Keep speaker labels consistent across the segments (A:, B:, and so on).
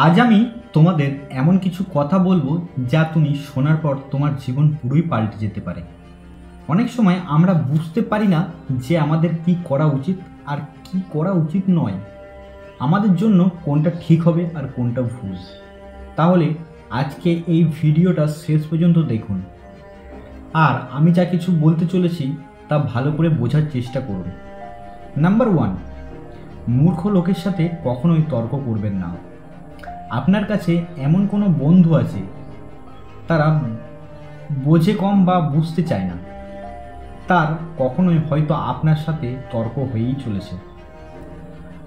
A: আজ আমি তোমাদের এমন কিছু কথা বলবো যা তুমি শোনার পর তোমার জীবন পুরোই পাল্টে যেতে পারে। অনেক সময় আমরা বুঝতে পারি না যে আমাদের কি করা উচিত আর কি করা উচিত নয়, আমাদের জন্য কোনটা ঠিক হবে আর কোনটা ভুল। তাহলে আজকে এই ভিডিওটা শেষ পর্যন্ত দেখুন, আর আমি যা কিছু বলতে চলেছি তা ভালো করে বোঝার চেষ্টা করুন। নাম্বার 1, মূর্খ লোকের সাথে কখনোই তর্ক করবেন না। আপনার কাছে এমন কোনো বন্ধু আছে তারা বোঝে কম বা বুঝতে চায় না, তার কখনোই হয়তো আপনার সাথে তর্ক হয়েই চলেছে।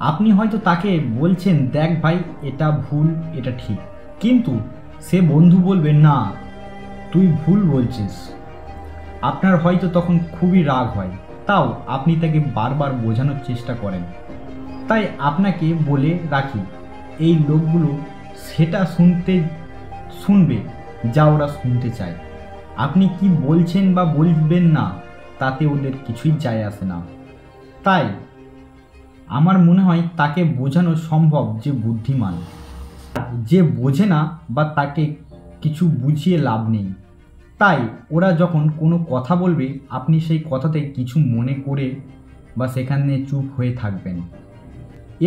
A: আপনি হয়তো তাকে বলছেন, দেখ ভাই এটা ভুল এটা ঠিক, কিন্তু সে বন্ধু বলবে না তুই ভুল বলছিস। আপনার হয়তো তখন খুবই রাগ হয়, তাও আপনি তাকে বারবার বোঝানোর চেষ্টা করেন। তাই আপনাকে বলে রাখি, এই লোকগুলো সেটা শুনবে যা ওরা শুনতে চায়। আপনি কি বলছেন বা বলবেন না তাতে ওদের কিছুই যায় আসে না। তাই আমার মনে হয় তাকে বোঝানো সম্ভব যে বুদ্ধিমান। যে বোঝে না বা তাকে কিছু বুঝিয়ে লাভ নেই। তাই ওরা যখন কোনো কথা বলবে আপনি সেই কথাতে কিছু মনে করে বা সেখানে চুপ হয়ে থাকবেন।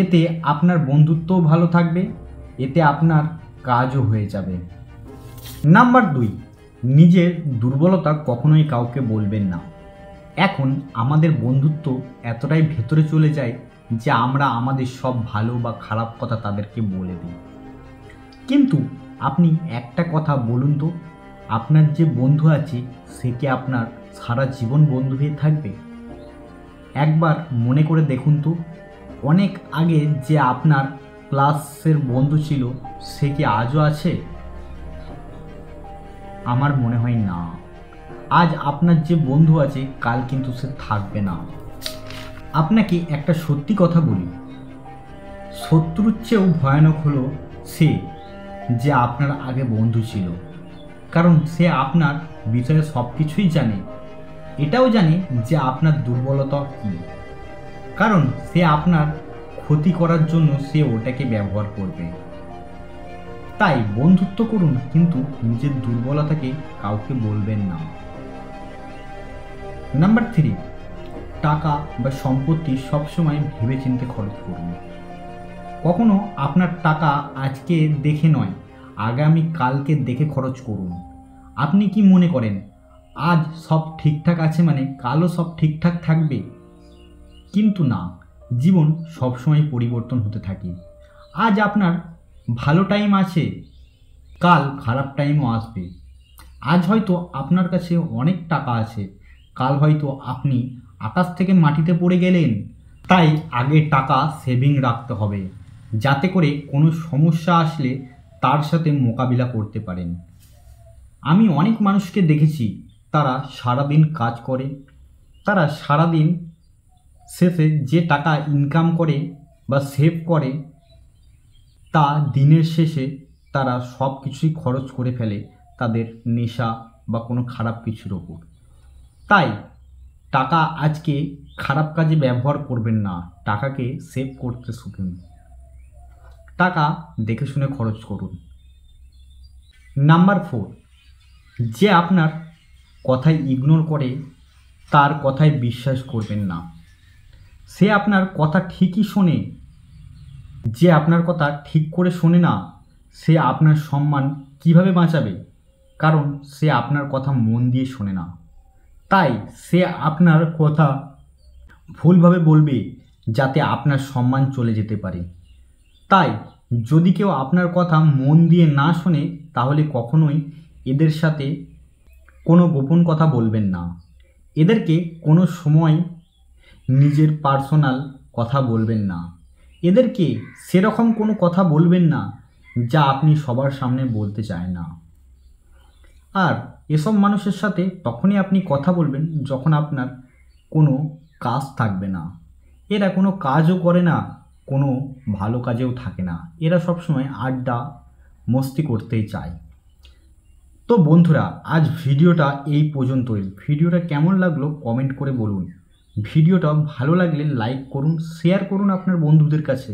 A: এতে আপনার বন্ধুত্বও ভালো থাকবে, এতে আপনার কাজও হয়ে যাবে। নাম্বার 2, নিজের দুর্বলতা কখনোই কাউকে বলবেন না। এখন আমাদের বন্ধুত্ব এতটাই ভেতরে চলে যায় যে আমরা আমাদের সব ভালো বা খারাপ কথা তাদেরকে বলে দিই। কিন্তু আপনি একটা কথা বলুন তো, আপনার যে বন্ধু আছে সে কি আপনার সারা জীবন বন্ধু হয়ে থাকবে? একবার মনে করে দেখুন তো, অনেক আগে যে আপনার ক্লাসের বন্ধু ছিল সে কি আজও আছে? আমার মনে হয় না। আজ আপনার যে বন্ধু আছে কাল কিন্তু সে থাকবে না। আপনাকে একটা সত্যি কথা বলি, শত্রুর চেয়েও ভয়ানক হলো সে যে আপনার আগে বন্ধু ছিল। কারণ সে আপনার বিষয়ে সব কিছুই জানে, এটাও জানে যে আপনার দুর্বলতা কী। কারণ সে আপনার ক্ষতি করার জন্য সে ওটাকে ব্যবহার করবে। তাই বন্ধুত্ব করুন, কিন্তু নিজের দুর্বলতাকে কাউকে বলবেন না। নাম্বার 3, টাকা বা সম্পত্তি সবসময় ভেবেচিন্তে খরচ করুন। কখনো আপনার টাকা আজকে দেখে নয়, আগামী কালকে দেখে খরচ করুন। আপনি কি মনে করেন আজ সব ঠিকঠাক আছে মানে কালও সব ঠিকঠাক থাকবে? কিন্তু না, জীবন সবসময় পরিবর্তন হতে থাকে। আজ আপনার ভালো টাইম আছে, কাল খারাপ টাইমও আসবে। আজ হয়তো আপনার কাছে অনেক টাকা আছে, কাল হয়তো আপনি আকাশ থেকে মাটিতে পড়ে গেলেন। তাই আগে টাকা সেভিং রাখতে হবে, যাতে করে কোনো সমস্যা আসলে তার সাথে মোকাবিলা করতে পারেন। আমি অনেক মানুষকে দেখেছি, তারা সারাদিন কাজ করে, তারা সারাদিন শেষে যে টাকা ইনকাম করে বা সেভ করে তা দিনের শেষে তারা সব কিছুই খরচ করে ফেলে তাদের নেশা বা কোনো খারাপ কিছুর ওপর। তাই টাকা আজকে খারাপ কাজে ব্যবহার করবেন না, টাকাকে সেভ করতে শিখুন। টাকা দেখে শুনে খরচ করুন। নাম্বার 4, যে আপনার কথায় ইগনোর করে তার কথায় বিশ্বাস করবেন না। সে আপনার কথা ঠিকই শোনে, যে আপনার কথা ঠিক করে শোনে না সে আপনার সম্মান কিভাবে বাঁচাবে? কারণ সে আপনার কথা মন দিয়ে শোনে না। তাই সে আপনার কথা ভুলভাবে বলবে যাতে আপনার সম্মান চলে যেতে পারে। তাই যদি কেউ আপনার কথা মন দিয়ে না শোনে তাহলে কখনোই এদের সাথে কোনো গোপন কথা বলবেন না। এদেরকে কোনো সময় নিজের পার্সোনাল কথা বলবেন না। এদেরকে সেরকম কোনো কথা বলবেন না যা আপনি সবার সামনে বলতে চান না। আর এসব মানুষের সাথে তখনই আপনি কথা বলবেন যখন আপনার কোনো কাজ থাকবে না। এরা কোনো কাজও করে না, কোনো ভালো কাজেও থাকে না, এরা সবসময় আড্ডা মস্তি করতেই চায়। তো বন্ধুরা, আজ ভিডিওটা এই পর্যন্তই। ভিডিওটা কেমন লাগলো কমেন্ট করে বলুন। ভিডিওটা ভালো লাগলে লাইক করুন, শেয়ার করুন আপনার বন্ধুদের কাছে।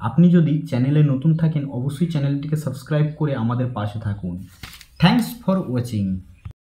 A: আপনি যদি চ্যানেলে নতুন থাকেন অবশ্যই চ্যানেলটিকে সাবস্ক্রাইব করে আমাদের পাশে থাকুন। Thanks for watching.